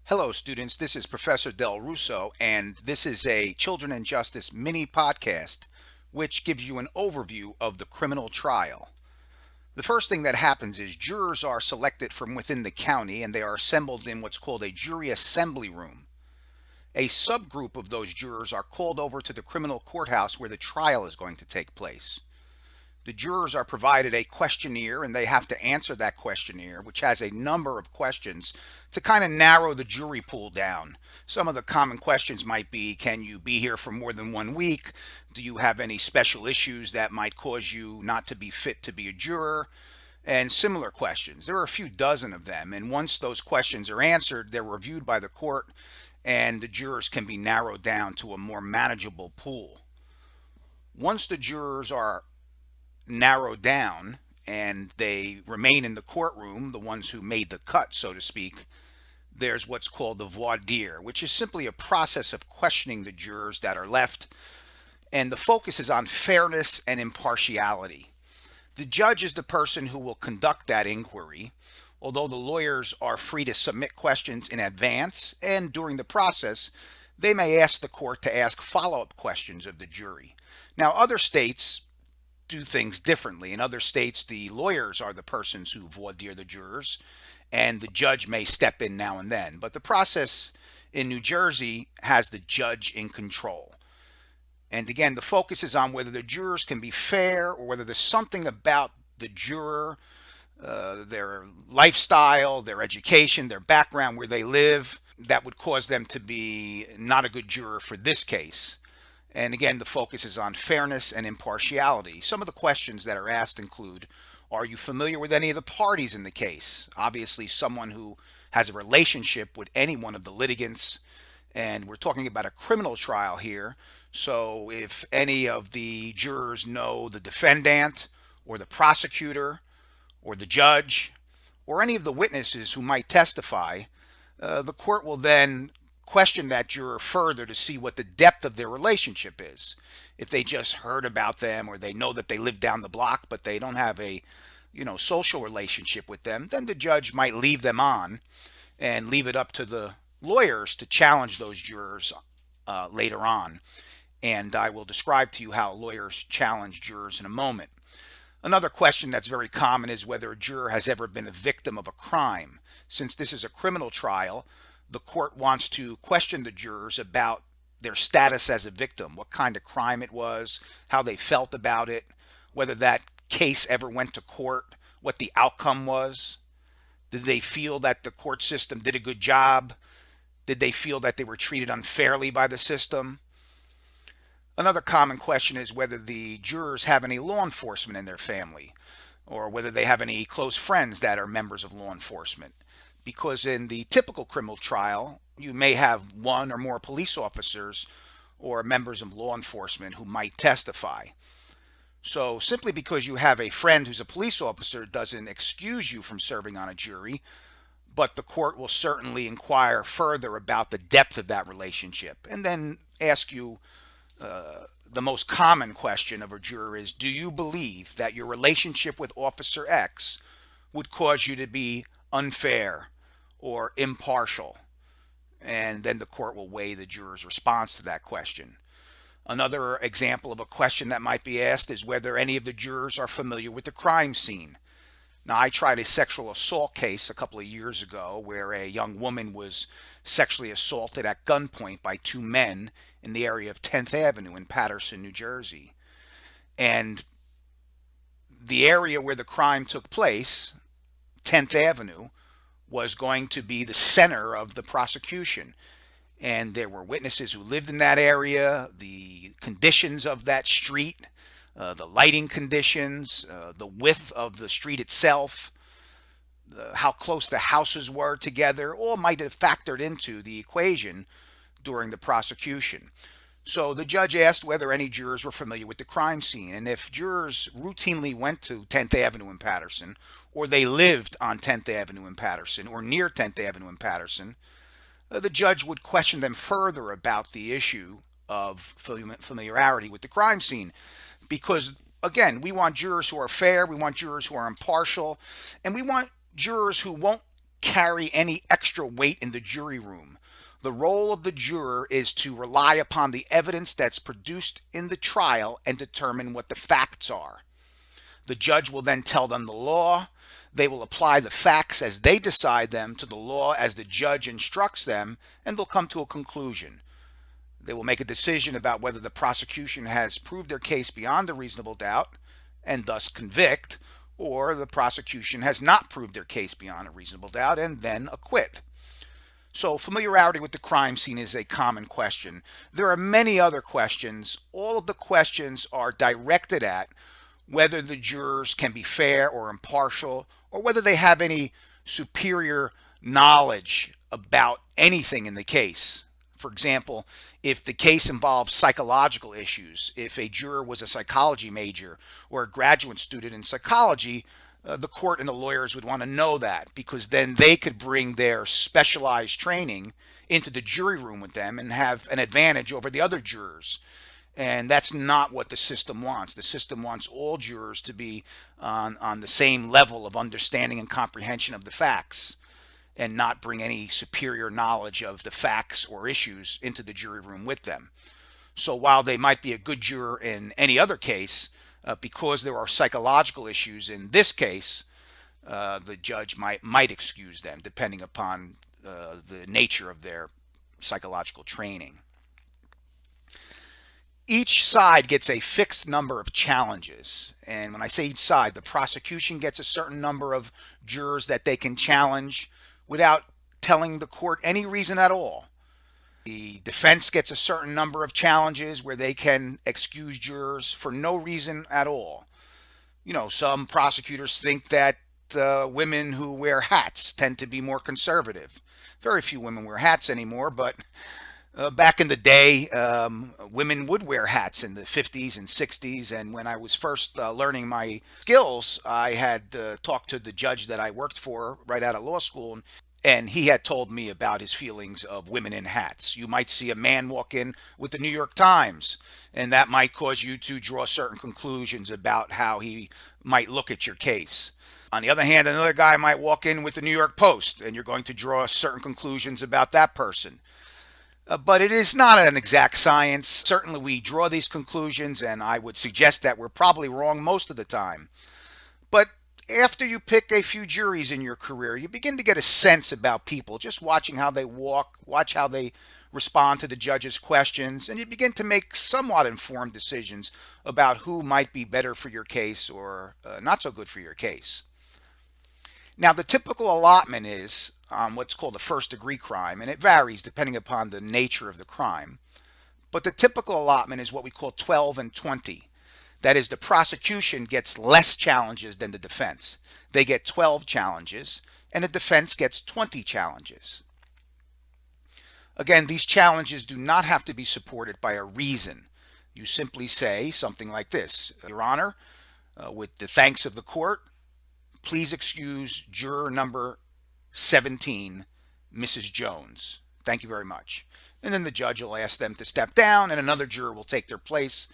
Hello, students. This is Professor Del Russo, and this is a Children and Justice mini podcast, which gives you an overview of the criminal trial. The first thing that happens is jurors are selected from within the county, and they are assembled in what's called a jury assembly room. A subgroup of those jurors are called over to the criminal courthouse where the trial is going to take place. The jurors are provided a questionnaire and they have to answer that questionnaire, which has a number of questions to kind of narrow the jury pool down. Some of the common questions might be, can you be here for more than 1 week? Do you have any special issues that might cause you not to be fit to be a juror? And similar questions. There are a few dozen of them, and once those questions are answered, they're reviewed by the court and the jurors can be narrowed down to a more manageable pool. Once the jurors are narrowed down and they remain in the courtroom, the ones who made the cut, so to speak, there's what's called the voir dire, which is simply a process of questioning the jurors that are left, and the focus is on fairness and impartiality. The judge is the person who will conduct that inquiry, although the lawyers are free to submit questions in advance, and during the process, they may ask the court to ask follow-up questions of the jury. Now, other states do things differently. In other states, the lawyers are the persons who voir dire the jurors, and the judge may step in now and then. But the process in New Jersey has the judge in control. And again, the focus is on whether the jurors can be fair or whether there's something about the juror, their lifestyle, their education, their background, where they live, that would cause them to be not a good juror for this case. And again, the focus is on fairness and impartiality. Some of the questions that are asked include, are you familiar with any of the parties in the case? Obviously, someone who has a relationship with any one of the litigants. And we're talking about a criminal trial here. So if any of the jurors know the defendant or the prosecutor or the judge or any of the witnesses who might testify, the court will then question that juror further to see what the depth of their relationship is. If they just heard about them or they know that they live down the block but they don't have a social relationship with them, then the judge might leave them on and leave it up to the lawyers to challenge those jurors later on. And I will describe to you how lawyers challenge jurors in a moment. Another question that's very common is whether a juror has ever been a victim of a crime. Since this is a criminal trial, the court wants to question the jurors about their status as a victim, what kind of crime it was, how they felt about it, whether that case ever went to court, what the outcome was. Did they feel that the court system did a good job? Did they feel that they were treated unfairly by the system? Another common question is whether the jurors have any law enforcement in their family, or whether they have any close friends that are members of law enforcement. Because in the typical criminal trial, you may have one or more police officers or members of law enforcement who might testify. So simply because you have a friend who's a police officer doesn't excuse you from serving on a jury, but the court will certainly inquire further about the depth of that relationship and then ask you the most common question of a juror is, do you believe that your relationship with Officer X would cause you to be unfair or impartial? And then the court will weigh the juror's response to that question. Another example of a question that might be asked is whether any of the jurors are familiar with the crime scene. Now, I tried a sexual assault case a couple of years ago where a young woman was sexually assaulted at gunpoint by two men in the area of 10th Avenue in Paterson, New Jersey. And the area where the crime took place, 10th Avenue, was going to be the center of the prosecution. And there were witnesses who lived in that area, the conditions of that street, the lighting conditions, the width of the street itself, how close the houses were together, all might have factored into the equation during the prosecution. So the judge asked whether any jurors were familiar with the crime scene. And if jurors routinely went to 10th Avenue in Paterson, or they lived on 10th Avenue in Paterson, or near 10th Avenue in Paterson, the judge would question them further about the issue of familiarity with the crime scene. Because, again, we want jurors who are fair, we want jurors who are impartial, and we want jurors who won't carry any extra weight in the jury room. The role of the juror is to rely upon the evidence that's produced in the trial and determine what the facts are. The judge will then tell them the law. They will apply the facts as they decide them to the law as the judge instructs them, and they'll come to a conclusion. They will make a decision about whether the prosecution has proved their case beyond a reasonable doubt and thus convict, or the prosecution has not proved their case beyond a reasonable doubt and then acquit. So familiarity with the crime scene is a common question. There are many other questions. All of the questions are directed at whether the jurors can be fair or impartial, or whether they have any superior knowledge about anything in the case. For example, if the case involves psychological issues, if a juror was a psychology major or a graduate student in psychology, the court and the lawyers would want to know that, because then they could bring their specialized training into the jury room with them and have an advantage over the other jurors. And that's not what the system wants. The system wants all jurors to be on the same level of understanding and comprehension of the facts, and not bring any superior knowledge of the facts or issues into the jury room with them. So while they might be a good juror in any other case, because there are psychological issues in this case, the judge might excuse them depending upon the nature of their psychological training. Each side gets a fixed number of challenges. And when I say each side, the prosecution gets a certain number of jurors that they can challenge without telling the court any reason at all. The defense gets a certain number of challenges where they can excuse jurors for no reason at all. You know, some prosecutors think that women who wear hats tend to be more conservative. Very few women wear hats anymore, but back in the day, women would wear hats in the 50s and 60s. And when I was first learning my skills, I had talked to the judge that I worked for right out of law school. And he had told me about his feelings of women in hats. You might see a man walk in with the New York Times, and that might cause you to draw certain conclusions about how he might look at your case. On the other hand, another guy might walk in with the New York Post, and you're going to draw certain conclusions about that person. But it is not an exact science. Certainly we draw these conclusions, and I would suggest that we're probably wrong most of the time. But after you pick a few juries in your career, you begin to get a sense about people, just watching how they walk, watch how they respond to the judge's questions, and you begin to make somewhat informed decisions about who might be better for your case or not so good for your case. Now, the typical allotment is what's called a first-degree crime, and it varies depending upon the nature of the crime. But the typical allotment is what we call 12 and 20. That is, the prosecution gets less challenges than the defense. They get 12 challenges, and the defense gets 20 challenges. Again, these challenges do not have to be supported by a reason. You simply say something like this: Your Honor, with the thanks of the court, please excuse juror number 17, Mrs. Jones. Thank you very much. And then the judge will ask them to step down, and another juror will take their place,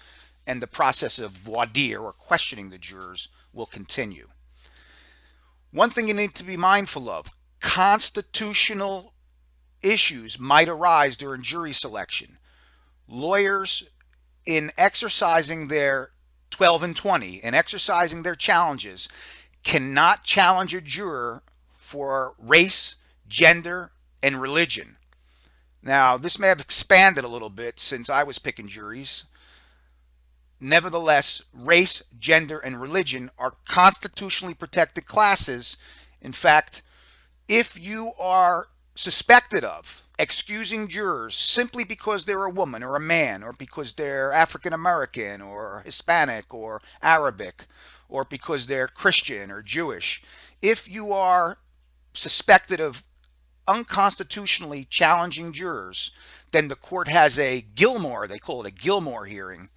and the process of voir dire, or questioning the jurors, will continue. One thing you need to be mindful of: constitutional issues might arise during jury selection. Lawyers, in exercising their 12 and 20, in exercising their challenges, cannot challenge a juror for race, gender, and religion. Now, this may have expanded a little bit since I was picking juries. Nevertheless, race, gender, and religion are constitutionally protected classes. In fact, if you are suspected of excusing jurors simply because they're a woman or a man, or because they're African American or Hispanic or Arabic, or because they're Christian or Jewish, if you are suspected of unconstitutionally challenging jurors, then the court has a Gilmore, they call it a Gilmore hearing,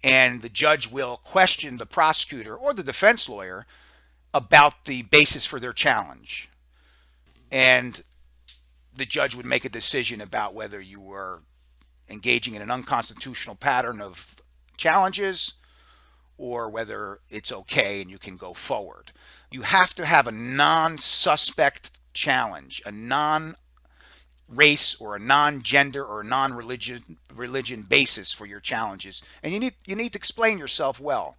and the judge will question the prosecutor or the defense lawyer about the basis for their challenge. And the judge would make a decision about whether you were engaging in an unconstitutional pattern of challenges or whether it's okay and you can go forward. You have to have a non-suspect challenge, a non-race or a non-gender or non-religion basis for your challenges, and you need to explain yourself well.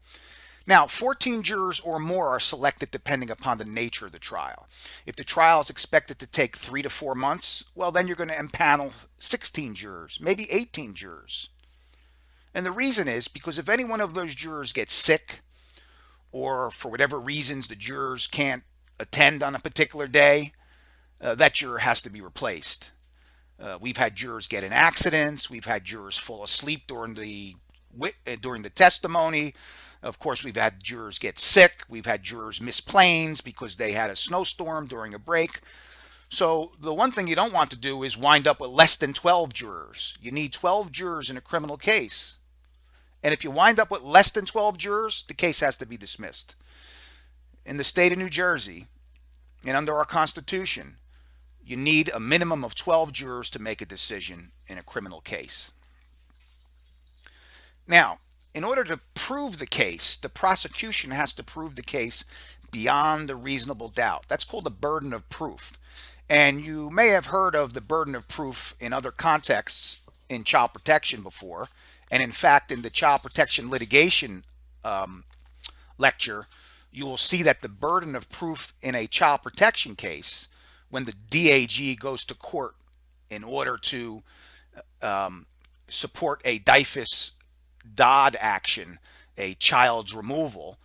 Now, 14 jurors or more are selected depending upon the nature of the trial. If the trial is expected to take 3 to 4 months, well, then you're going to impanel 16 jurors, maybe 18 jurors. And the reason is because if any one of those jurors gets sick, or for whatever reasons the jurors can't attend on a particular day, that juror has to be replaced. We've had jurors get in accidents. We've had jurors fall asleep during the testimony. Of course, we've had jurors get sick. We've had jurors miss planes because they had a snowstorm during a break. So the one thing you don't want to do is wind up with less than 12 jurors. You need 12 jurors in a criminal case. And if you wind up with less than 12 jurors, the case has to be dismissed. In the state of New Jersey, and under our Constitution, you need a minimum of 12 jurors to make a decision in a criminal case. Now, in order to prove the case, the prosecution has to prove the case beyond a reasonable doubt. That's called the burden of proof. And you may have heard of the burden of proof in other contexts in child protection before. And in fact, in the child protection litigation lecture, you will see that the burden of proof in a child protection case, when the DAG goes to court in order to support a DIFUS Dodd action, a child's removal,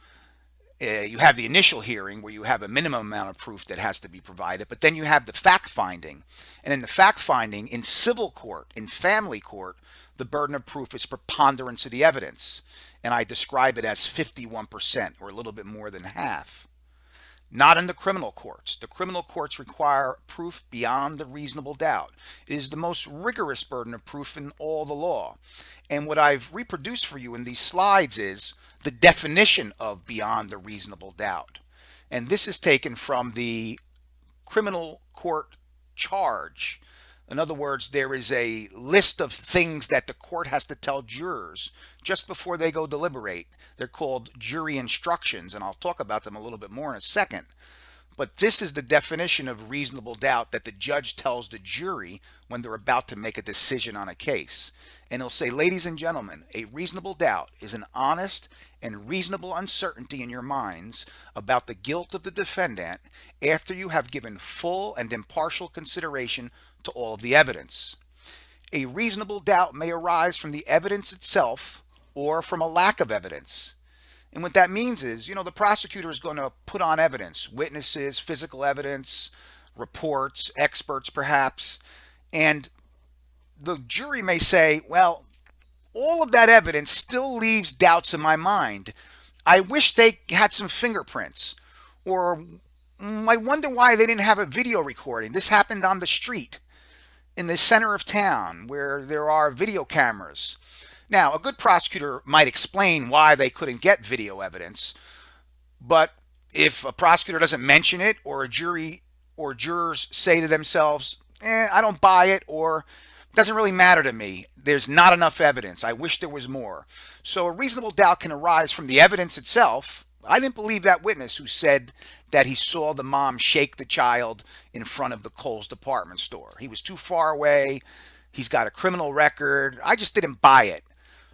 you have the initial hearing where you have a minimum amount of proof that has to be provided, but then you have the fact finding. And in the fact finding, in civil court, in family court, the burden of proof is preponderance of the evidence. And I describe it as 51%, or a little bit more than half. Not in the criminal courts. The criminal courts require proof beyond a reasonable doubt. It is the most rigorous burden of proof in all the law. And what I've reproduced for you in these slides is the definition of beyond a reasonable doubt. And this is taken from the criminal court charge. In other words, there is a list of things that the court has to tell jurors just before they go deliberate. They're called jury instructions, and I'll talk about them a little bit more in a second. But this is the definition of reasonable doubt that the judge tells the jury when they're about to make a decision on a case. And he'll say, ladies and gentlemen, a reasonable doubt is an honest and reasonable uncertainty in your minds about the guilt of the defendant after you have given full and impartial consideration to all of the evidence. A reasonable doubt may arise from the evidence itself or from a lack of evidence. And what that means is, the prosecutor is going to put on evidence, witnesses, physical evidence, reports, experts perhaps, and the jury may say, well, all of that evidence still leaves doubts in my mind. I wish they had some fingerprints, or I wonder why they didn't have a video recording. This happened on the street in the center of town where there are video cameras. Now, a good prosecutor might explain why they couldn't get video evidence, but if a prosecutor doesn't mention it, or a jury or jurors say to themselves, I don't buy it, or it doesn't really matter to me, there's not enough evidence, I wish there was more. So a reasonable doubt can arise from the evidence itself. I didn't believe that witness who said that he saw the mom shake the child in front of the Kohl's department store. He was too far away. He's got a criminal record. I just didn't buy it.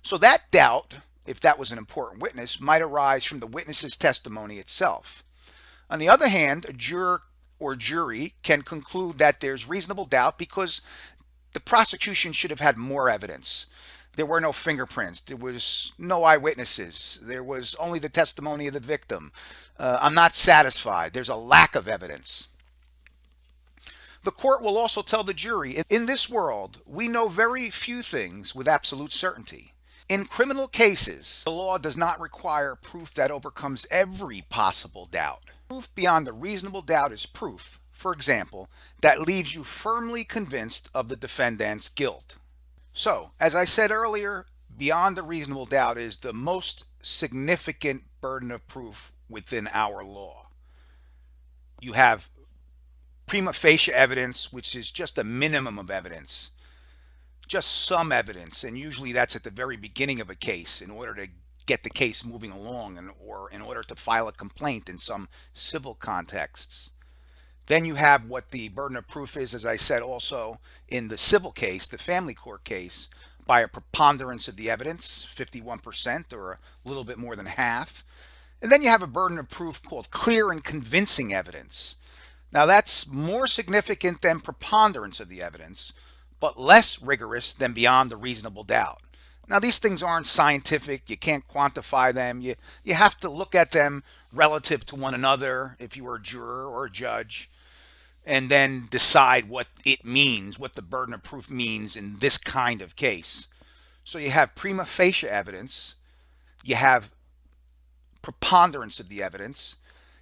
So that doubt, if that was an important witness, might arise from the witness's testimony itself. On the other hand, a juror or jury can conclude that there's reasonable doubt because the prosecution should have had more evidence. There were no fingerprints. There was no eyewitnesses. There was only the testimony of the victim. I'm not satisfied. There's a lack of evidence. The court will also tell the jury, in this world, we know very few things with absolute certainty. In criminal cases, the law does not require proof that overcomes every possible doubt. Proof beyond a reasonable doubt is proof, for example, that leaves you firmly convinced of the defendant's guilt. So, as I said earlier, beyond a reasonable doubt is the most significant burden of proof within our law. You have prima facie evidence, which is just a minimum of evidence. Just some evidence, and usually that's at the very beginning of a case in order to get the case moving along, or in order to file a complaint in some civil contexts. Then you have what the burden of proof is, as I said, also in the civil case, the family court case, by a preponderance of the evidence, 51% or a little bit more than half. And then you have a burden of proof called clear and convincing evidence. Now, that's more significant than preponderance of the evidence, but less rigorous than beyond a reasonable doubt. Now, these things aren't scientific. You can't quantify them. You have to look at them relative to one another if you were a juror or a judge, and then decide what it means, what the burden of proof means in this kind of case. So you have prima facie evidence, you have preponderance of the evidence,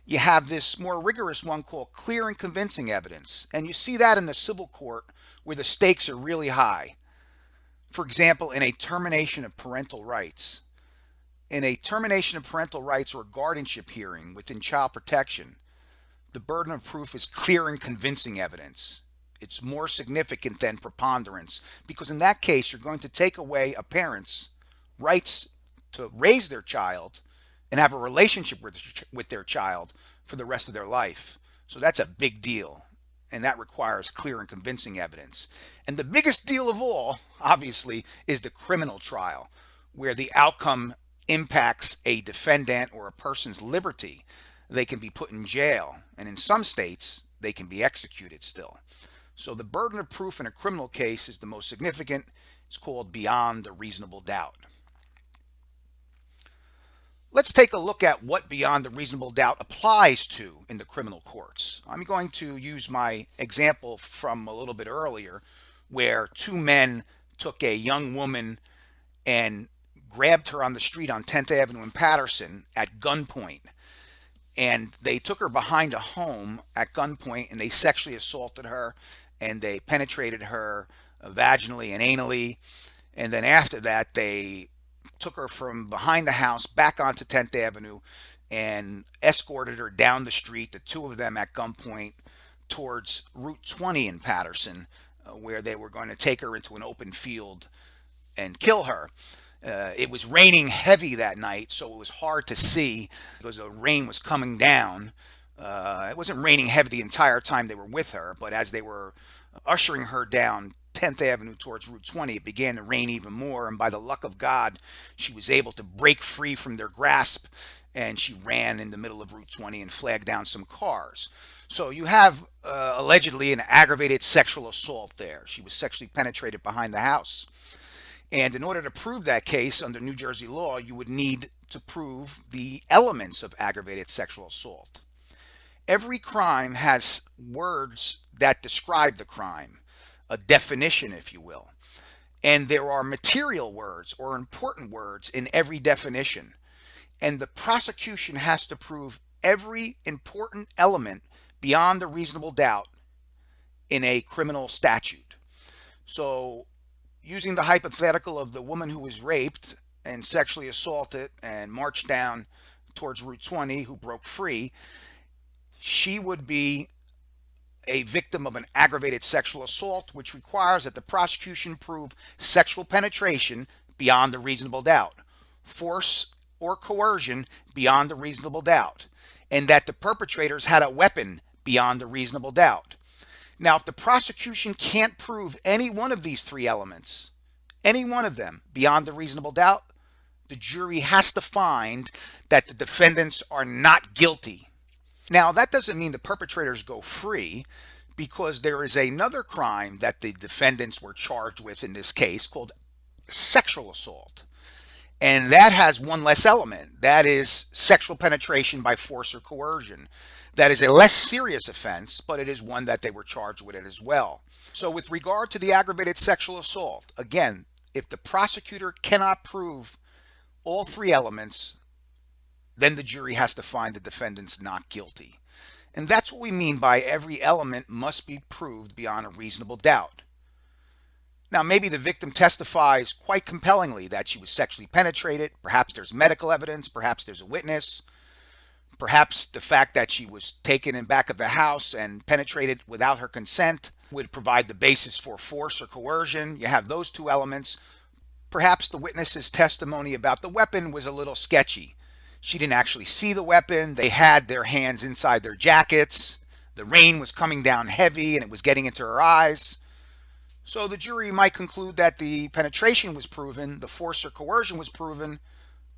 you have this more rigorous one called clear and convincing evidence. And you see that in the civil court where the stakes are really high. For example, in a termination of parental rights. In a termination of parental rights or guardianship hearing within child protection, the burden of proof is clear and convincing evidence. It's more significant than preponderance because in that case, you're going to take away a parent's rights to raise their child and have a relationship with their child for the rest of their life. So that's a big deal. And that requires clear and convincing evidence. And the biggest deal of all, obviously, is the criminal trial, where the outcome impacts a defendant or a person's liberty. They can be put in jail, and in some states, they can be executed still. So the burden of proof in a criminal case is the most significant. It's called beyond a reasonable doubt. Let's take a look at what beyond a reasonable doubt applies to in the criminal courts. I'm going to use my example from a little bit earlier where two men took a young woman and grabbed her on the street on 10th Avenue in Patterson at gunpoint. And they took her behind a home at gunpoint and they sexually assaulted her and they penetrated her vaginally and anally. And then after that, they took her from behind the house back onto 10th Avenue and escorted her down the street, the two of them at gunpoint, towards Route 20 in Patterson, where they were going to take her into an open field and kill her. It was raining heavy that night, so it was hard to see because the rain was coming down. It wasn't raining heavy the entire time they were with her, but as they were ushering her down 10th Avenue towards Route 20, it began to rain even more, and by the luck of God, she was able to break free from their grasp, and she ran in the middle of Route 20 and flagged down some cars. So you have allegedly an aggravated sexual assault there. She was sexually penetrated behind the house. And in order to prove that case under New Jersey law, you would need to prove the elements of aggravated sexual assault. Every crime has words that describe the crime, a definition, if you will. And there are material words or important words in every definition. And the prosecution has to prove every important element beyond a reasonable doubt in a criminal statute. So, using the hypothetical of the woman who was raped and sexually assaulted and marched down towards Route 20, who broke free, she would be a victim of an aggravated sexual assault, which requires that the prosecution prove sexual penetration beyond a reasonable doubt, force or coercion beyond a reasonable doubt, and that the perpetrators had a weapon beyond a reasonable doubt. Now, if the prosecution can't prove any one of these three elements, any one of them beyond a reasonable doubt, the jury has to find that the defendants are not guilty. Now, that doesn't mean the perpetrators go free, because there is another crime that the defendants were charged with in this case called sexual assault. And that has one less element. That is sexual penetration by force or coercion. That is a less serious offense, but it is one that they were charged with it as well. So with regard to the aggravated sexual assault, again, if the prosecutor cannot prove all three elements, then the jury has to find the defendants not guilty. And that's what we mean by every element must be proved beyond a reasonable doubt. Now, maybe the victim testifies quite compellingly that she was sexually penetrated. Perhaps there's medical evidence. Perhaps there's a witness. Perhaps the fact that she was taken in back of the house and penetrated without her consent would provide the basis for force or coercion. You have those two elements. Perhaps the witness's testimony about the weapon was a little sketchy. She didn't actually see the weapon. They had their hands inside their jackets. The rain was coming down heavy and it was getting into her eyes. So the jury might conclude that the penetration was proven, the force or coercion was proven,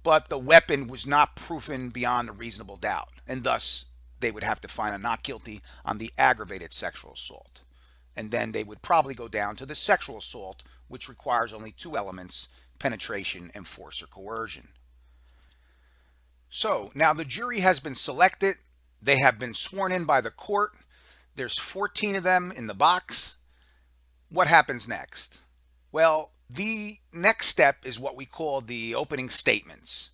but the weapon was not proven beyond a reasonable doubt. And thus, they would have to find a not guilty on the aggravated sexual assault. And then they would probably go down to the sexual assault, which requires only two elements, penetration and force or coercion. So now the jury has been selected. They have been sworn in by the court. There's 14 of them in the box. What happens next? Well, the next step is what we call the opening statements.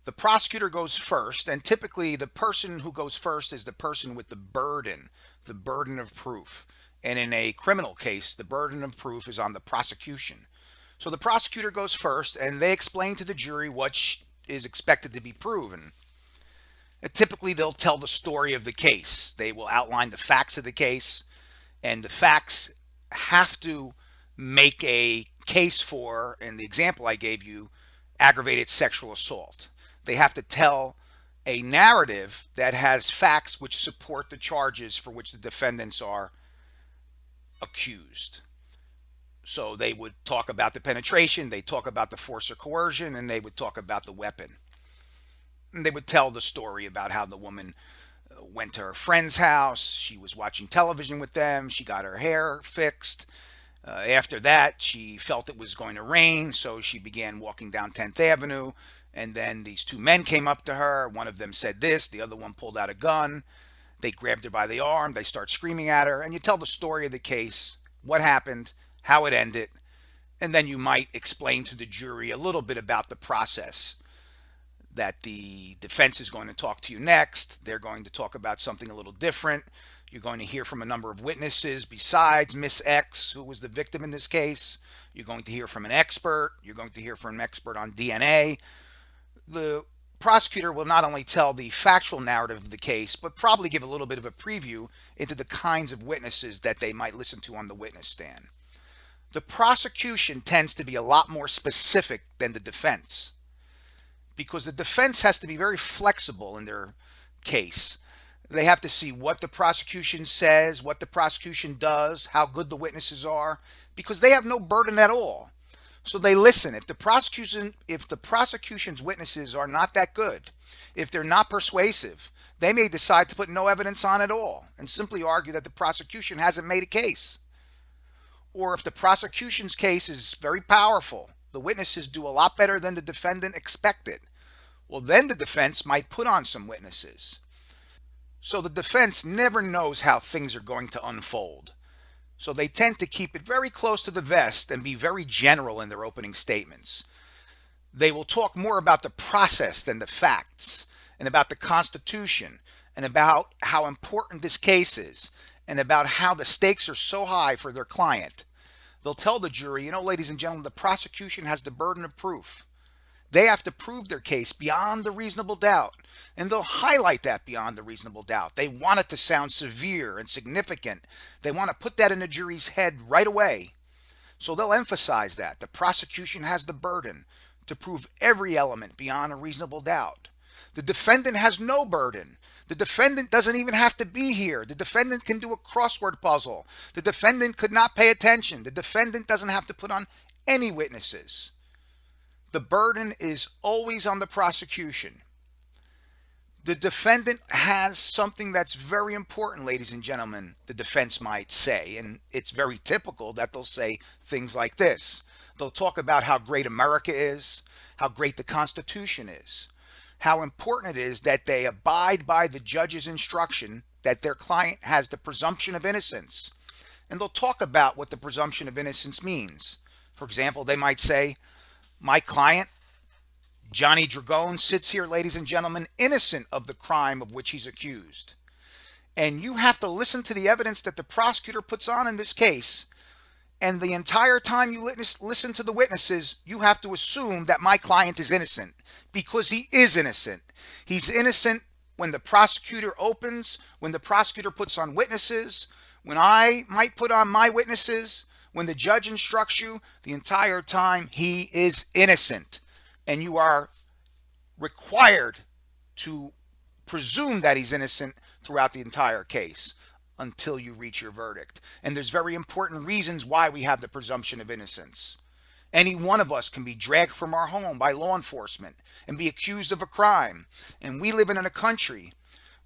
The prosecutor goes first, and typically the person who goes first is the person with the burden of proof. And in a criminal case, the burden of proof is on the prosecution. So the prosecutor goes first, and they explain to the jury what is expected to be proven. Typically, they'll tell the story of the case. They will outline the facts of the case, and the facts have to make a case for, in the example I gave you, aggravated sexual assault. They have to tell a narrative that has facts which support the charges for which the defendants are accused. So they would talk about the penetration, they talk about the force or coercion, and they would talk about the weapon. And they would tell the story about how the woman went to her friend's house, she was watching television with them, she got her hair fixed. After that, she felt it was going to rain, so she began walking down 10th Avenue. And then these two men came up to her. One of them said this, the other one pulled out a gun. They grabbed her by the arm, they start screaming at her, and you tell the story of the case, what happened, how it ended, and then you might explain to the jury a little bit about the process. That the defense is going to talk to you next. They're going to talk about something a little different. You're going to hear from a number of witnesses besides Miss X, who was the victim in this case. You're going to hear from an expert. You're going to hear from an expert on DNA. The prosecutor will not only tell the factual narrative of the case, but probably give a little bit of a preview into the kinds of witnesses that they might listen to on the witness stand. The prosecution tends to be a lot more specific than the defense, because the defense has to be very flexible in their case. They have to see what the prosecution says, what the prosecution does, how good the witnesses are, because they have no burden at all. So they listen. If the prosecution's witnesses are not that good, if they're not persuasive, they may decide to put no evidence on at all and simply argue that the prosecution hasn't made a case. Or if the prosecution's case is very powerful, the witnesses do a lot better than the defendant expected, well, then the defense might put on some witnesses. So the defense never knows how things are going to unfold. So they tend to keep it very close to the vest and be very general in their opening statements. They will talk more about the process than the facts, and about the Constitution, and about how important this case is, and about how the stakes are so high for their client. They'll tell the jury, ladies and gentlemen, the prosecution has the burden of proof. They have to prove their case beyond the reasonable doubt, and they'll highlight that beyond the reasonable doubt. They want it to sound severe and significant. They want to put that in the jury's head right away. So they'll emphasize that. The prosecution has the burden to prove every element beyond a reasonable doubt. The defendant has no burden. The defendant doesn't even have to be here. The defendant can do a crossword puzzle. The defendant could not pay attention. The defendant doesn't have to put on any witnesses. The burden is always on the prosecution. The defendant has something that's very important, ladies and gentlemen, the defense might say, and it's very typical that they'll say things like this. They'll talk about how great America is, how great the Constitution is, how important it is that they abide by the judge's instruction that their client has the presumption of innocence. And they'll talk about what the presumption of innocence means. For example, they might say, my client, Johnny Dragone, sits here, ladies and gentlemen, innocent of the crime of which he's accused. And you have to listen to the evidence that the prosecutor puts on in this case. And the entire time you listen to the witnesses, you have to assume that my client is innocent, because he is innocent. He's innocent when the prosecutor opens, when the prosecutor puts on witnesses, when I might put on my witnesses, when the judge instructs you. The entire time he is innocent. And you are required to presume that he's innocent throughout the entire case until you reach your verdict. And there's very important reasons why we have the presumption of innocence. Any one of us can be dragged from our home by law enforcement and be accused of a crime. And we live in a country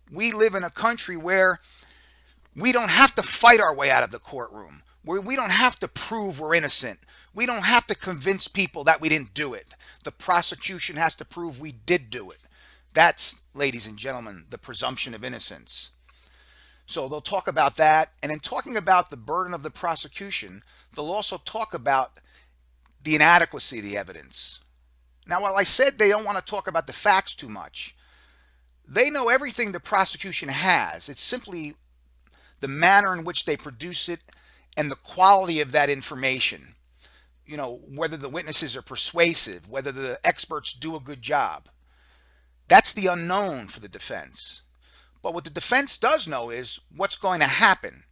where we don't have to fight our way out of the courtroom, where we don't have to prove we're innocent. We don't have to convince people that we didn't do it. The prosecution has to prove we did do it. That's, ladies and gentlemen, the presumption of innocence. So they'll talk about that. And in talking about the burden of the prosecution, they'll also talk about the inadequacy of the evidence. Now, while I said they don't want to talk about the facts too much, they know everything the prosecution has. It's simply the manner in which they produce it and the quality of that information. You know, whether the witnesses are persuasive, whether the experts do a good job. That's the unknown for the defense. But what the defense does know is what's going to happen.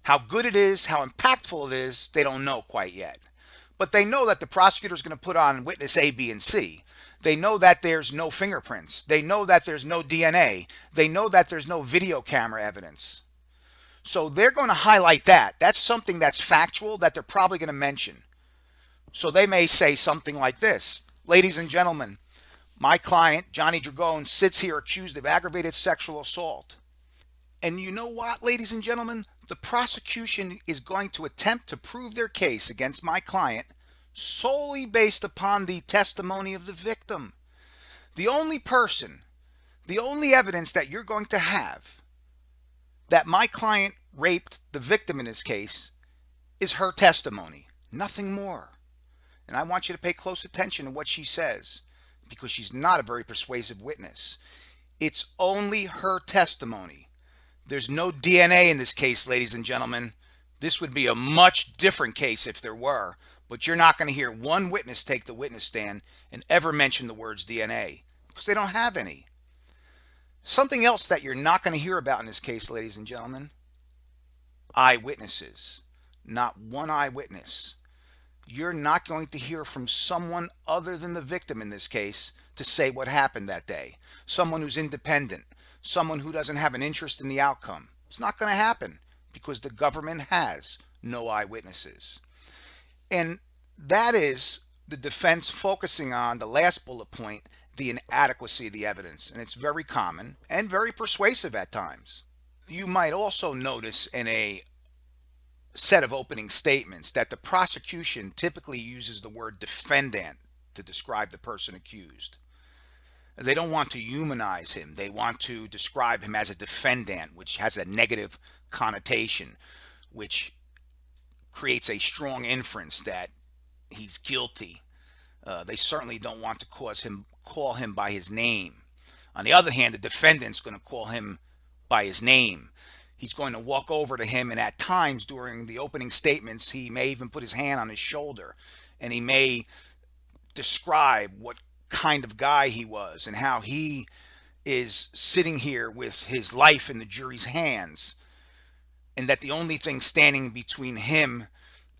How good it is, how impactful it is, they don't know quite yet. But they know that the prosecutor is going to put on witness A, B, and C. They know that there's no fingerprints. They know that there's no DNA. They know that there's no video camera evidence. So they're going to highlight that. That's something that's factual that they're probably going to mention. So they may say something like this: ladies and gentlemen, my client, Johnny Dragone, sits here accused of aggravated sexual assault. And you know what, ladies and gentlemen? The prosecution is going to attempt to prove their case against my client solely based upon the testimony of the victim. The only evidence that you're going to have that my client raped the victim in this case is her testimony, nothing more. And I want you to pay close attention to what she says, because she's not a very persuasive witness. It's only her testimony. There's no DNA in this case, ladies and gentlemen. This would be a much different case if there were, but you're not going to hear one witness take the witness stand and ever mention the words DNA, because they don't have any. Something else that you're not going to hear about in this case, ladies and gentlemen: eyewitnesses. Not one eyewitness. You're not going to hear from someone other than the victim in this case to say what happened that day. Someone who's independent. Someone who doesn't have an interest in the outcome. It's not going to happen because the government has no eyewitnesses. And that is the defense focusing on the last bullet point, the inadequacy of the evidence. And it's very common and very persuasive at times. You might also notice in a set of opening statements that the prosecution typically uses the word defendant to describe the person accused. They don't want to humanize him. They want to describe him as a defendant, which has a negative connotation, which creates a strong inference that he's guilty. They certainly don't want to call him by his name. On the other hand, the defendant's going to call him by his name. He's going to walk over to him, and at times during the opening statements, he may even put his hand on his shoulder, and he may describe what kind of guy he was and how he is sitting here with his life in the jury's hands, and that the only thing standing between him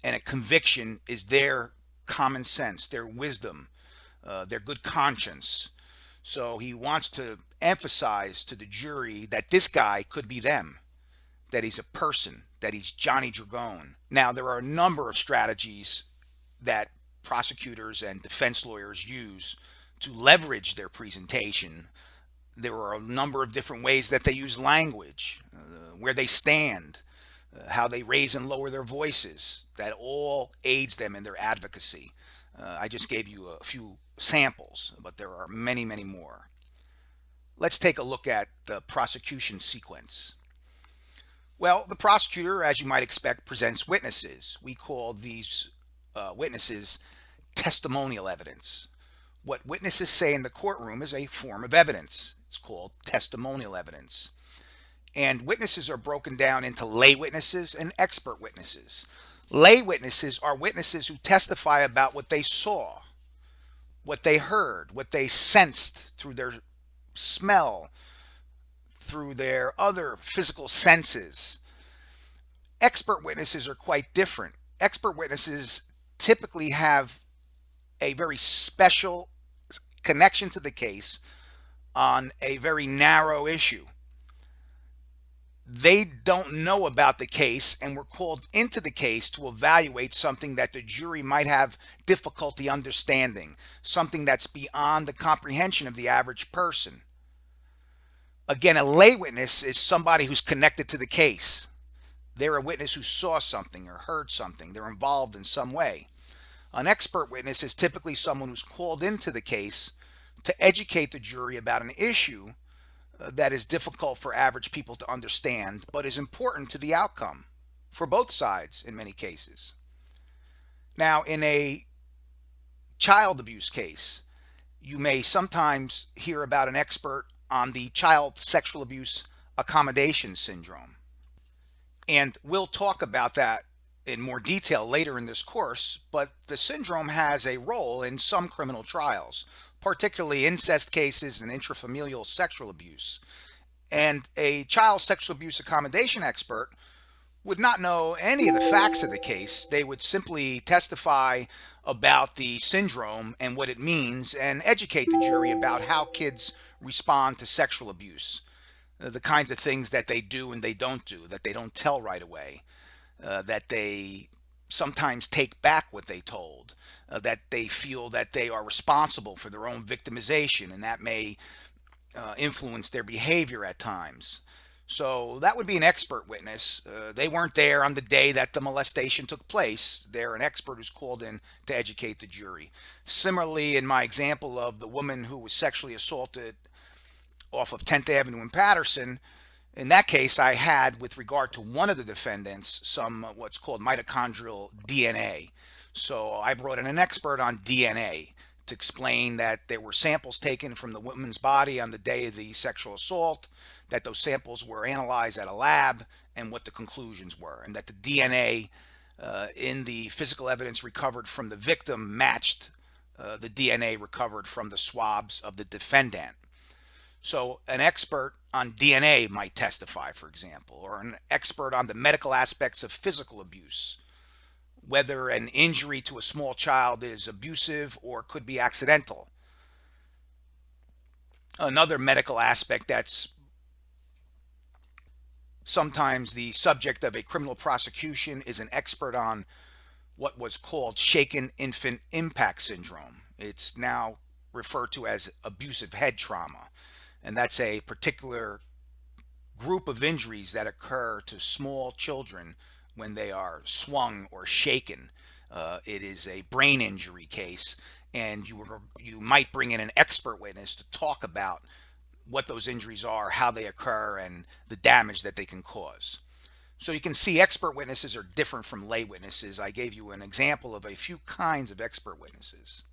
and a conviction is their common sense, their wisdom, their good conscience. So he wants to emphasize to the jury that this guy could be them, that he's a person, that he's Johnny Dragone. Now, there are a number of strategies that prosecutors and defense lawyers use to leverage their presentation. There are a number of different ways that they use language, where they stand, how they raise and lower their voices. That all aids them in their advocacy. I just gave you a few samples, but there are many, many more. Let's take a look at the prosecution sequence. Well, the prosecutor, as you might expect, presents witnesses. We call these witnesses testimonial evidence. What witnesses say in the courtroom is a form of evidence. It's called testimonial evidence. And witnesses are broken down into lay witnesses and expert witnesses. Lay witnesses are witnesses who testify about what they saw, what they heard, what they sensed through their smell, through their other physical senses. Expert witnesses are quite different. Expert witnesses typically have a very special connection to the case on a very narrow issue. They don't know about the case and were called into the case to evaluate something that the jury might have difficulty understanding, something that's beyond the comprehension of the average person. Again, a lay witness is somebody who's connected to the case. They're a witness who saw something or heard something. They're involved in some way. An expert witness is typically someone who's called into the case to educate the jury about an issue that is difficult for average people to understand, but is important to the outcome for both sides in many cases. Now, in a child abuse case, you may sometimes hear about an expert on the child sexual abuse accommodation syndrome. And we'll talk about that in more detail later in this course, but the syndrome has a role in some criminal trials, particularly incest cases and intrafamilial sexual abuse. And a child sexual abuse accommodation expert would not know any of the facts of the case. They would simply testify about the syndrome and what it means and educate the jury about how kids respond to sexual abuse, the kinds of things that they do and they don't do, that they don't tell right away, that they sometimes take back what they told, that they feel that they are responsible for their own victimization, and that may influence their behavior at times. So that would be an expert witness. They weren't there on the day that the molestation took place. They're an expert who's called in to educate the jury. Similarly, in my example of the woman who was sexually assaulted off of 10th Avenue in Patterson, in that case, I had, with regard to one of the defendants, some what's called mitochondrial DNA. So I brought in an expert on DNA to explain that there were samples taken from the woman's body on the day of the sexual assault, that those samples were analyzed at a lab, and what the conclusions were, and that the DNA in the physical evidence recovered from the victim matched the DNA recovered from the swabs of the defendant. So an expert on DNA might testify, for example, or an expert on the medical aspects of physical abuse, whether an injury to a small child is abusive or could be accidental. Another medical aspect that's sometimes the subject of a criminal prosecution is an expert on what was called shaken infant impact syndrome. It's now referred to as abusive head trauma. And that's a particular group of injuries that occur to small children when they are swung or shaken. It is a brain injury case, and you might bring in an expert witness to talk about what those injuries are, how they occur, and the damage that they can cause. So you can see expert witnesses are different from lay witnesses. I gave you an example of a few kinds of expert witnesses.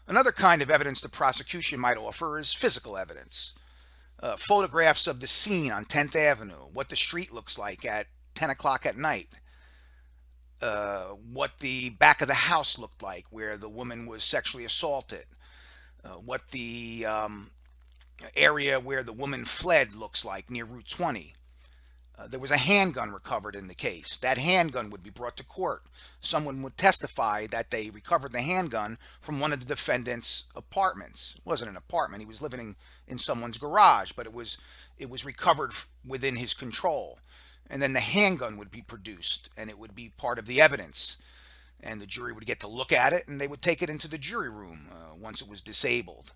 Another kind of evidence the prosecution might offer is physical evidence. Photographs of the scene on 10th Avenue, what the street looks like at 10 o'clock at night, what the back of the house looked like where the woman was sexually assaulted, what the area where the woman fled looks like near Route 20. There was a handgun recovered in the case. That handgun would be brought to court. Someone would testify that they recovered the handgun from one of the defendant's apartments. It wasn't an apartment. He was living in someone's garage, but it was recovered within his control. And then the handgun would be produced, and it would be part of the evidence. And the jury would get to look at it, and they would take it into the jury room once it was disabled.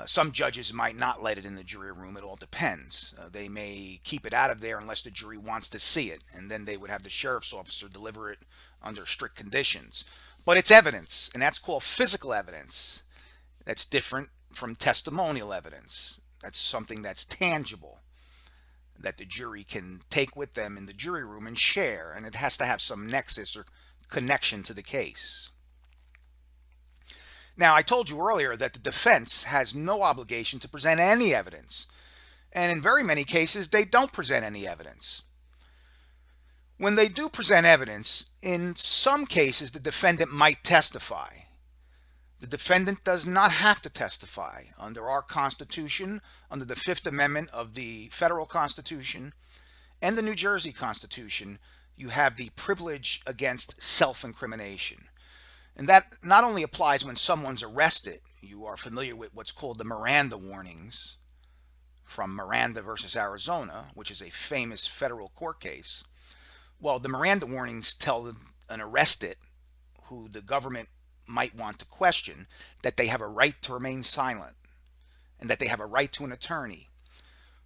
Some judges might not let it in the jury room. It all depends. They may keep it out of there unless the jury wants to see it, and then they would have the sheriff's officer deliver it under strict conditions. But it's evidence, and that's called physical evidence. That's different from testimonial evidence. That's something that's tangible that the jury can take with them in the jury room and share, and it has to have some nexus or connection to the case. Now, I told you earlier that the defense has no obligation to present any evidence, and in very many cases, they don't present any evidence. When they do present evidence, in some cases, the defendant might testify. The defendant does not have to testify. Under our Constitution, under the Fifth Amendment of the Federal Constitution and the New Jersey Constitution, you have the privilege against self-incrimination. And that not only applies when someone's arrested. You are familiar with what's called the Miranda warnings from Miranda versus Arizona, which is a famous federal court case. Well, the Miranda warnings tell an arrested who the government might want to question that they have a right to remain silent and that they have a right to an attorney.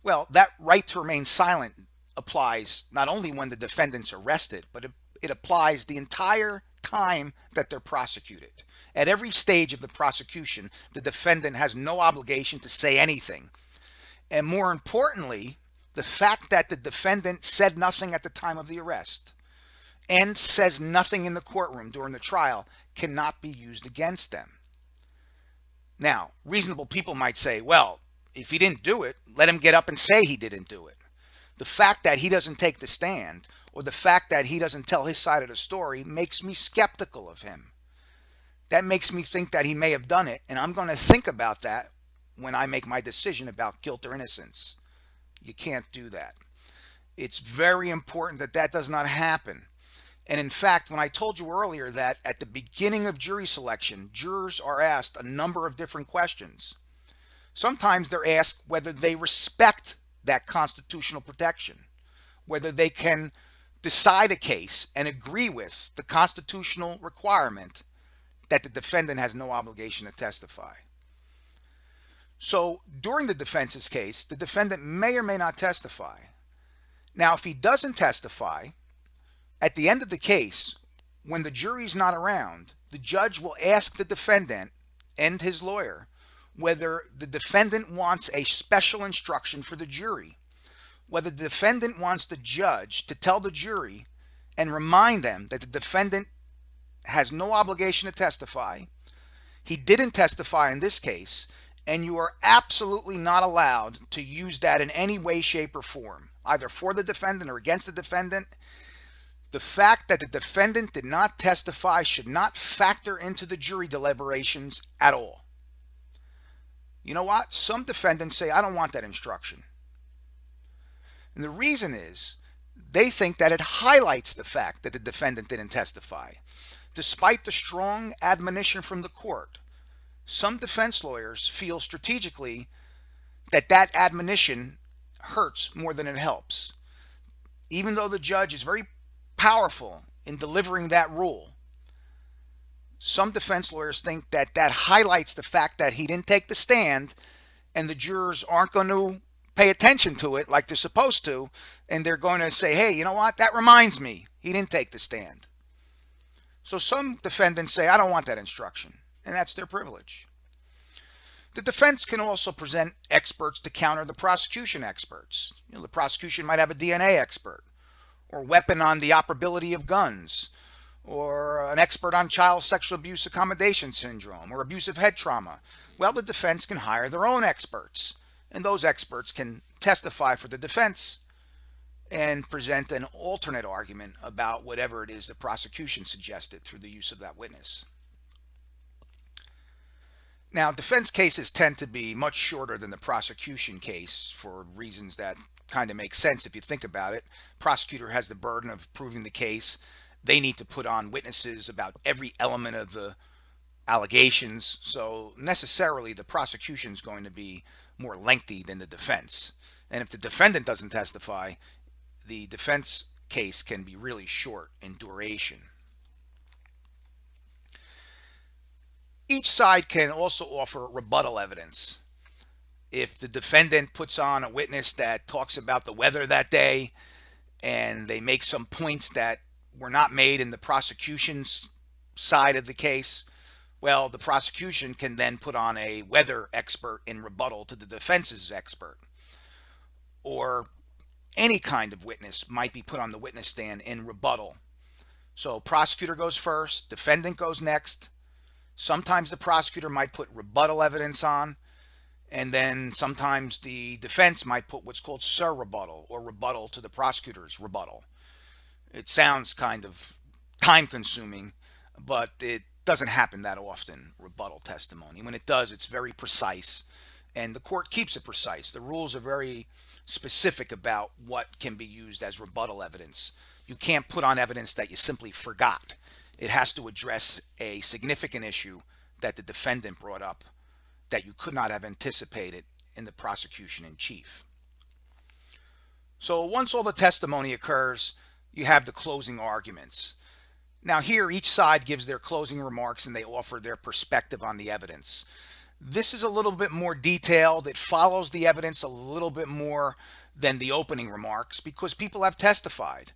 Well, that right to remain silent applies not only when the defendant's arrested, but it applies the entire time that they're prosecuted. At every stage of the prosecution, the defendant has no obligation to say anything. And more importantly, the fact that the defendant said nothing at the time of the arrest and says nothing in the courtroom during the trial cannot be used against them. Now, reasonable people might say, well, if he didn't do it, let him get up and say he didn't do it. The fact that he doesn't take the stand or the fact that he doesn't tell his side of the story makes me skeptical of him. That makes me think that he may have done it, and I'm going to think about that when I make my decision about guilt or innocence. You can't do that. It's very important that that does not happen. And in fact, when I told you earlier that at the beginning of jury selection, jurors are asked a number of different questions. Sometimes they're asked whether they respect that constitutional protection, whether they can decide a case and agree with the constitutional requirement that the defendant has no obligation to testify. So during the defense's case, the defendant may or may not testify. Now, if he doesn't testify, at the end of the case, when the jury's not around, the judge will ask the defendant and his lawyer whether the defendant wants a special instruction for the jury, whether the defendant wants the judge to tell the jury and remind them that the defendant has no obligation to testify. He didn't testify in this case, and you are absolutely not allowed to use that in any way, shape, or form, either for the defendant or against the defendant. The fact that the defendant did not testify should not factor into the jury deliberations at all. You know what? Some defendants say, I don't want that instruction. And the reason is they think that it highlights the fact that the defendant didn't testify. Despite the strong admonition from the court, some defense lawyers feel strategically that that admonition hurts more than it helps. Even though the judge is very powerful in delivering that rule, some defense lawyers think that that highlights the fact that he didn't take the stand and the jurors aren't going to pay attention to it like they're supposed to, and they're going to say, hey, you know what, that reminds me, he didn't take the stand. So some defendants say, I don't want that instruction, and that's their privilege. The defense can also present experts to counter the prosecution experts. The prosecution might have a DNA expert, or weapon on the operability of guns, or an expert on child sexual abuse accommodation syndrome, or abusive head trauma. Well, the defense can hire their own experts, and those experts can testify for the defense and present an alternate argument about whatever it is the prosecution suggested through the use of that witness. Now, defense cases tend to be much shorter than the prosecution case for reasons that kind of make sense if you think about it. Prosecutor has the burden of proving the case. They need to put on witnesses about every element of the allegations. So necessarily the prosecution is going to be more lengthy than the defense. And if the defendant doesn't testify, the defense case can be really short in duration. Each side can also offer rebuttal evidence. If the defendant puts on a witness that talks about the weather that day and they make some points that were not made in the prosecution's side of the case, well, the prosecution can then put on a weather expert in rebuttal to the defense's expert. Or any kind of witness might be put on the witness stand in rebuttal. So prosecutor goes first, defendant goes next. Sometimes the prosecutor might put rebuttal evidence on, and then sometimes the defense might put what's called surrebuttal, or rebuttal to the prosecutor's rebuttal. It sounds kind of time consuming, but it doesn't happen that often, rebuttal testimony. When it does, it's very precise, and the court keeps it precise. The rules are very specific about what can be used as rebuttal evidence. You can't put on evidence that you simply forgot. It has to address a significant issue that the defendant brought up that you could not have anticipated in the prosecution in chief. So once all the testimony occurs, you have the closing arguments. Now here, each side gives their closing remarks and they offer their perspective on the evidence. This is a little bit more detailed. It follows the evidence a little bit more than the opening remarks because people have testified.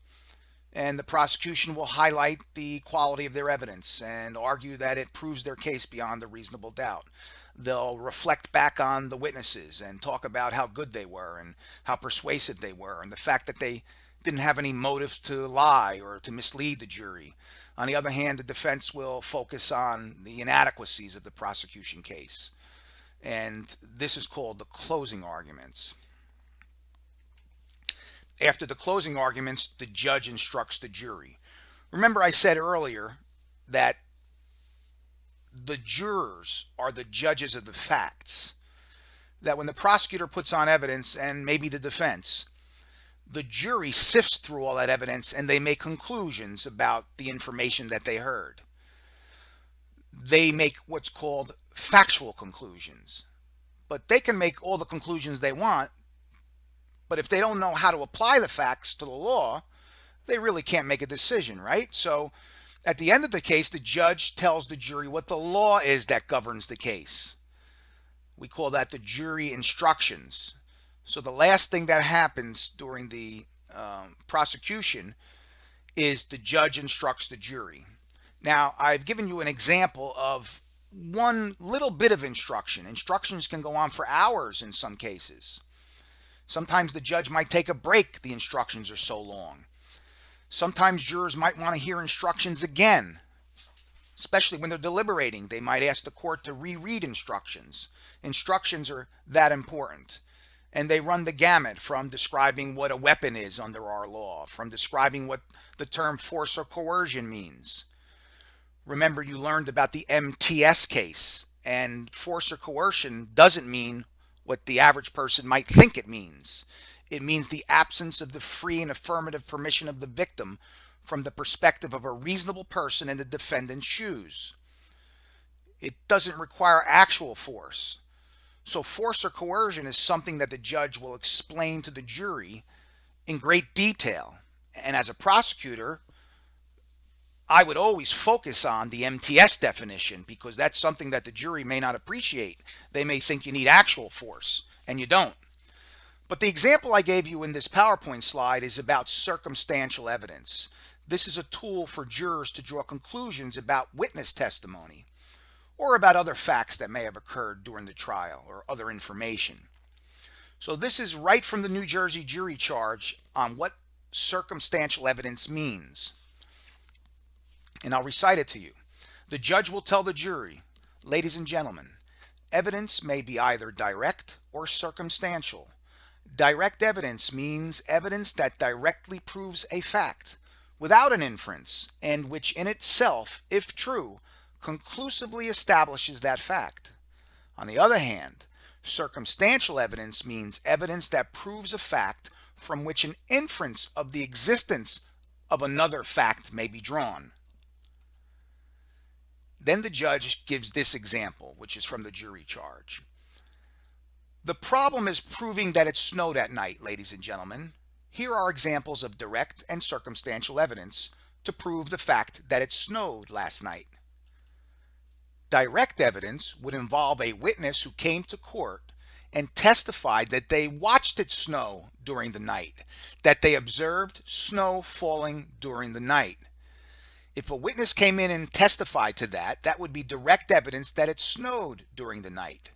And the prosecution will highlight the quality of their evidence and argue that it proves their case beyond a reasonable doubt. They'll reflect back on the witnesses and talk about how good they were and how persuasive they were and the fact that they didn't have any motive to lie or to mislead the jury. On the other hand, the defense will focus on the inadequacies of the prosecution case. And this is called the closing arguments. After the closing arguments, the judge instructs the jury. Remember, I said earlier that the jurors are the judges of the facts. That when the prosecutor puts on evidence, and maybe the defense, the jury sifts through all that evidence and they make conclusions about the information that they heard. They make what's called factual conclusions. But they can make all the conclusions they want, but if they don't know how to apply the facts to the law, they really can't make a decision, right? So at the end of the case, the judge tells the jury what the law is that governs the case. We call that the jury instructions. So the last thing that happens during the prosecution is the judge instructs the jury. Now, I've given you an example of one little bit of instruction. Instructions can go on for hours in some cases. Sometimes the judge might take a break, the instructions are so long. Sometimes jurors might want to hear instructions again, especially when they're deliberating. They might ask the court to reread instructions. Instructions are that important. And they run the gamut from describing what a weapon is under our law, from describing what the term force or coercion means. Remember, you learned about the MTS case, and force or coercion doesn't mean what the average person might think it means. It means the absence of the free and affirmative permission of the victim from the perspective of a reasonable person in the defendant's shoes. It doesn't require actual force. So force or coercion is something that the judge will explain to the jury in great detail. And as a prosecutor, I would always focus on the MTS definition because that's something that the jury may not appreciate. They may think you need actual force, and you don't. But the example I gave you in this PowerPoint slide is about circumstantial evidence. This is a tool for jurors to draw conclusions about witness testimony or about other facts that may have occurred during the trial or other information. So this is right from the New Jersey jury charge on what circumstantial evidence means. And I'll recite it to you. The judge will tell the jury, ladies and gentlemen, evidence may be either direct or circumstantial. Direct evidence means evidence that directly proves a fact without an inference and which in itself, if true, conclusively establishes that fact. On the other hand, circumstantial evidence means evidence that proves a fact from which an inference of the existence of another fact may be drawn. Then the judge gives this example, which is from the jury charge. The problem is proving that it snowed at night, ladies and gentlemen. Here are examples of direct and circumstantial evidence to prove the fact that it snowed last night. Direct evidence would involve a witness who came to court and testified that they watched it snow during the night, that they observed snow falling during the night. If a witness came in and testified to that, that would be direct evidence that it snowed during the night.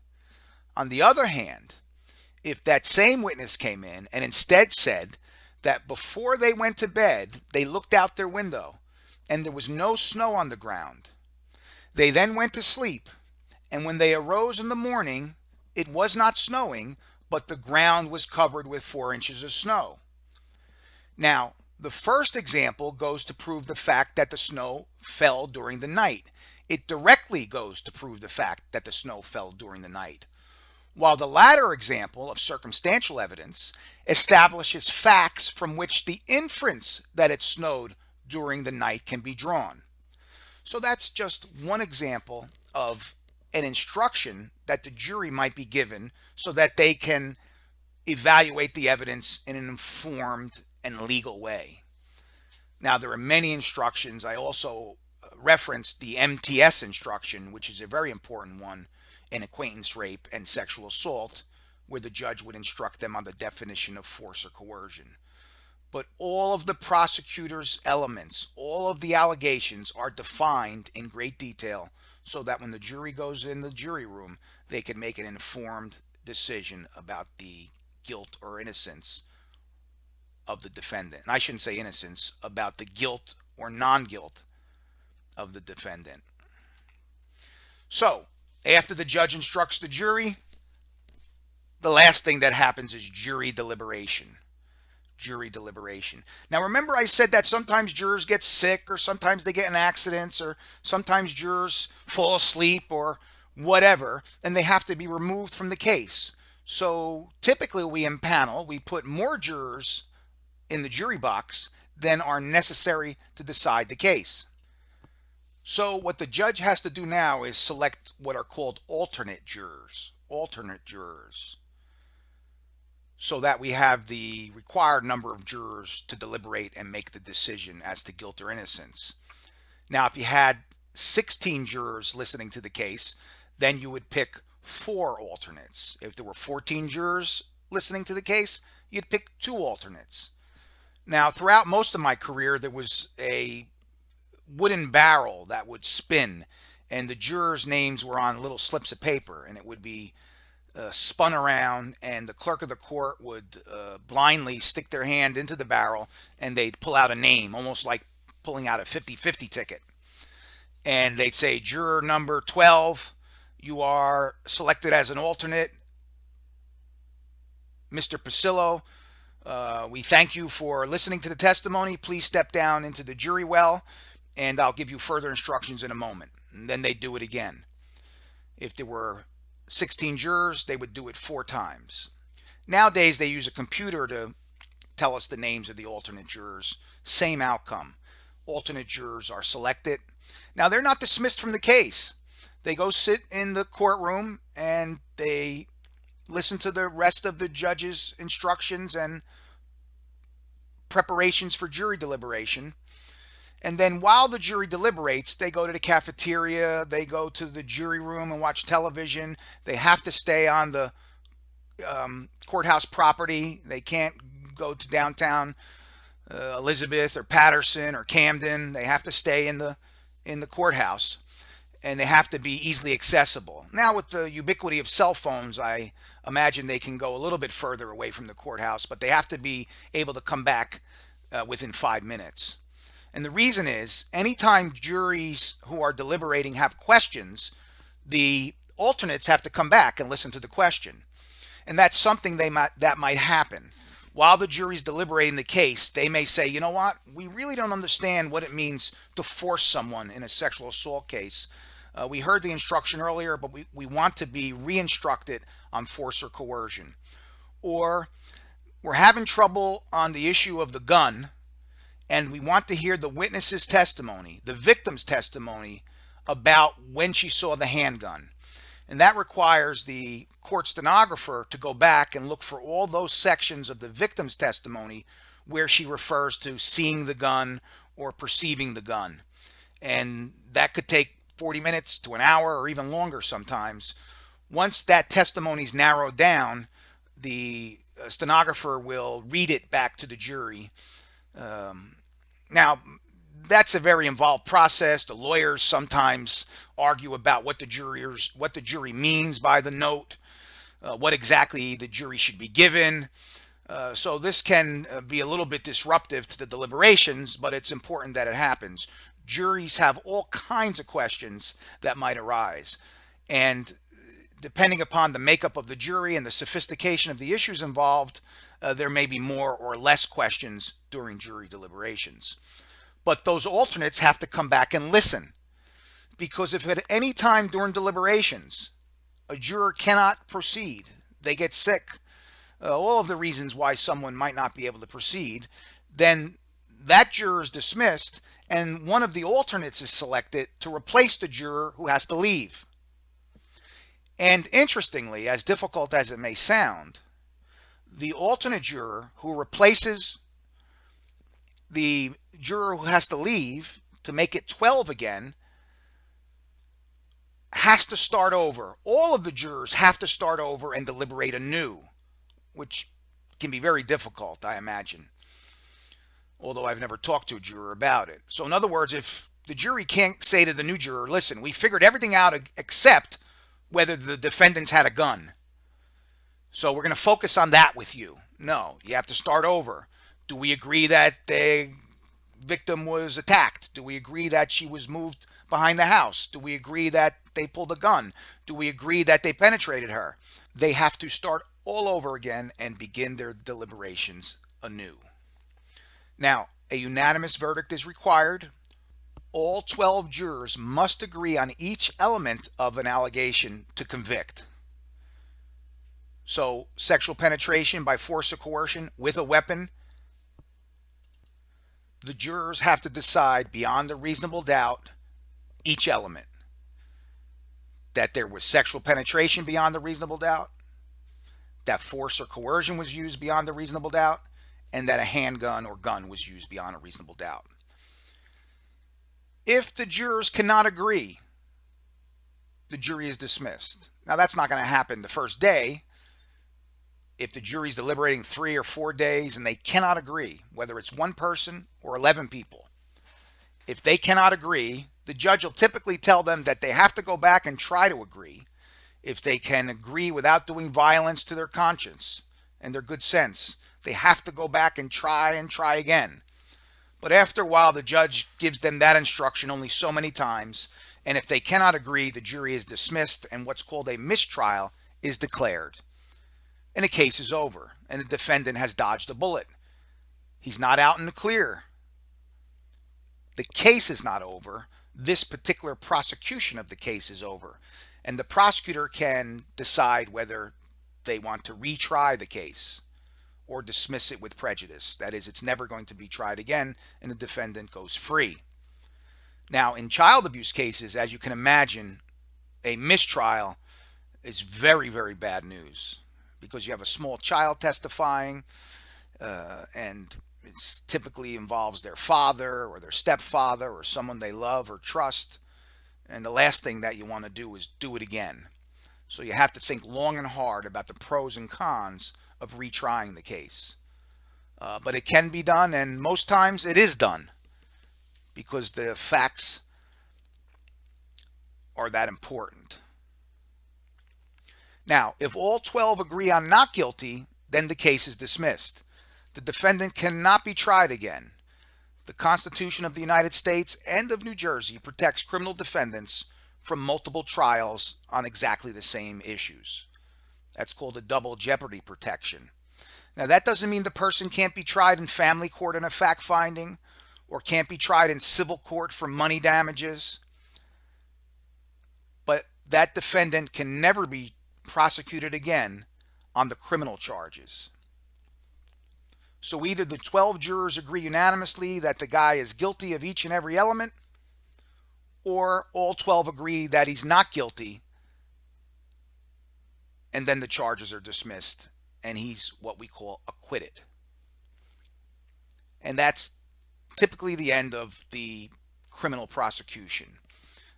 On the other hand, if that same witness came in and instead said that before they went to bed, they looked out their window and there was no snow on the ground, they then went to sleep, and when they arose in the morning, it was not snowing, but the ground was covered with 4 inches of snow. Now, the first example goes to prove the fact that the snow fell during the night. It directly goes to prove the fact that the snow fell during the night. While the latter example of circumstantial evidence establishes facts from which the inference that it snowed during the night can be drawn. So that's just one example of an instruction that the jury might be given so that they can evaluate the evidence in an informed and legal way. Now, there are many instructions. I also referenced the MTS instruction, which is a very important one in acquaintance rape and sexual assault, where the judge would instruct them on the definition of force or coercion. But all of the prosecutor's elements, all of the allegations are defined in great detail so that when the jury goes in the jury room, they can make an informed decision about the guilt or innocence of the defendant. And I shouldn't say innocence, about the guilt or non-guilt of the defendant. So, after the judge instructs the jury, the last thing that happens is jury deliberation. Jury deliberation. Now, remember I said that sometimes jurors get sick, or sometimes they get in accidents, or sometimes jurors fall asleep or whatever, and they have to be removed from the case. So typically we impanel, we put more jurors in the jury box than are necessary to decide the case. So what the judge has to do now is select what are called alternate jurors. Alternate jurors. So that we have the required number of jurors to deliberate and make the decision as to guilt or innocence. Now, if you had 16 jurors listening to the case, then you would pick 4 alternates. If there were 14 jurors listening to the case, you'd pick 2 alternates. Now, throughout most of my career, there was a wooden barrel that would spin, and the jurors' names were on little slips of paper, and it would be spun around, and the clerk of the court would blindly stick their hand into the barrel, and they'd pull out a name, almost like pulling out a 50-50 ticket. And they'd say, juror number 12, you are selected as an alternate. Mr. Pasillo, we thank you for listening to the testimony. Please step down into the jury well, and I'll give you further instructions in a moment. And then they'd do it again. If there were 16 jurors, they would do it 4 times. Nowadays, they use a computer to tell us the names of the alternate jurors. Same outcome. Alternate jurors are selected. Now, they're not dismissed from the case. They go sit in the courtroom and they listen to the rest of the judge's instructions and preparations for jury deliberation. And then while the jury deliberates, they go to the cafeteria, they go to the jury room and watch television. They have to stay on the courthouse property. They can't go to downtown Elizabeth or Patterson or Camden. They have to stay in the courthouse, and they have to be easily accessible. Now, with the ubiquity of cell phones, I imagine they can go a little bit further away from the courthouse, but they have to be able to come back within 5 minutes. And the reason is, anytime juries who are deliberating have questions, the alternates have to come back and listen to the question. And that's something that might happen. While the jury's deliberating the case, they may say, you know what, we really don't understand what it means to force someone in a sexual assault case. We heard the instruction earlier, but we want to be re-instructed on force or coercion. Or we're having trouble on the issue of the gun, and we want to hear the witness's testimony, the victim's testimony, about when she saw the handgun. And that requires the court stenographer to go back and look for all those sections of the victim's testimony where she refers to seeing the gun or perceiving the gun. And that could take 40 minutes to an hour or even longer sometimes. Once that testimony is narrowed down, the stenographer will read it back to the jury. Now, that's a very involved process. The lawyers sometimes argue about what the jury means by the note, what exactly the jury should be given. So this can be a little bit disruptive to the deliberations, but it's important that it happens. Juries have all kinds of questions that might arise. And depending upon the makeup of the jury and the sophistication of the issues involved, there may be more or less questions during jury deliberations. But those alternates have to come back and listen. Because if at any time during deliberations, a juror cannot proceed, they get sick, all of the reasons why someone might not be able to proceed, then that juror is dismissed and one of the alternates is selected to replace the juror who has to leave. And interestingly, as difficult as it may sound, the alternate juror who replaces the juror who has to leave to make it 12 again has to start over. All of the jurors have to start over and deliberate anew, which can be very difficult, I imagine, although I've never talked to a juror about it. So in other words, if the jury can't say to the new juror, listen, we figured everything out except whether the defendants had a gun, so we're going to focus on that with you. No, you have to start over. Do we agree that the victim was attacked? Do we agree that she was moved behind the house? Do we agree that they pulled a gun? Do we agree that they penetrated her? They have to start all over again and begin their deliberations anew. Now, a unanimous verdict is required. All 12 jurors must agree on each element of an allegation to convict. So, sexual penetration by force or coercion with a weapon, the jurors have to decide beyond a reasonable doubt each element. That there was sexual penetration beyond a reasonable doubt, that force or coercion was used beyond a reasonable doubt, and that a handgun or gun was used beyond a reasonable doubt. If the jurors cannot agree, the jury is dismissed. Now, that's not going to happen the first day. If the jury's deliberating 3 or 4 days and they cannot agree, whether it's one person or 11 people, if they cannot agree, the judge will typically tell them that they have to go back and try to agree. If they can agree without doing violence to their conscience and their good sense, they have to go back and try again. But after a while, the judge gives them that instruction only so many times, and if they cannot agree, the jury is dismissed and what's called a mistrial is declared. And the case is over, and the defendant has dodged a bullet. He's not out in the clear. The case is not over. This particular prosecution of the case is over. And the prosecutor can decide whether they want to retry the case or dismiss it with prejudice. That is, it's never going to be tried again, and the defendant goes free. Now, in child abuse cases, as you can imagine, a mistrial is very, very bad news, because you have a small child testifying, and it typically involves their father or their stepfather or someone they love or trust. And the last thing that you want to do is do it again. So you have to think long and hard about the pros and cons of retrying the case. But it can be done, and most times it is done, because the facts are that important. Now, if all 12 agree on not guilty, then the case is dismissed. The defendant cannot be tried again. The Constitution of the United States and of New Jersey protects criminal defendants from multiple trials on exactly the same issues. That's called a double jeopardy protection. Now, that doesn't mean the person can't be tried in family court in a fact finding, or can't be tried in civil court for money damages. But that defendant can never be prosecuted again on the criminal charges. So either the 12 jurors agree unanimously that the guy is guilty of each and every element, or all 12 agree that he's not guilty, and then the charges are dismissed and he's what we call acquitted. And that's typically the end of the criminal prosecution.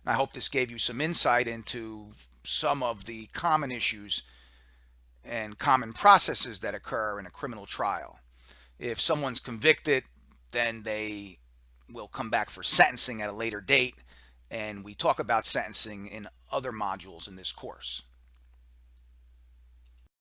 And I hope this gave you some insight into some of the common issues and common processes that occur in a criminal trial. If someone's convicted, then they will come back for sentencing at a later date, and we talk about sentencing in other modules in this course.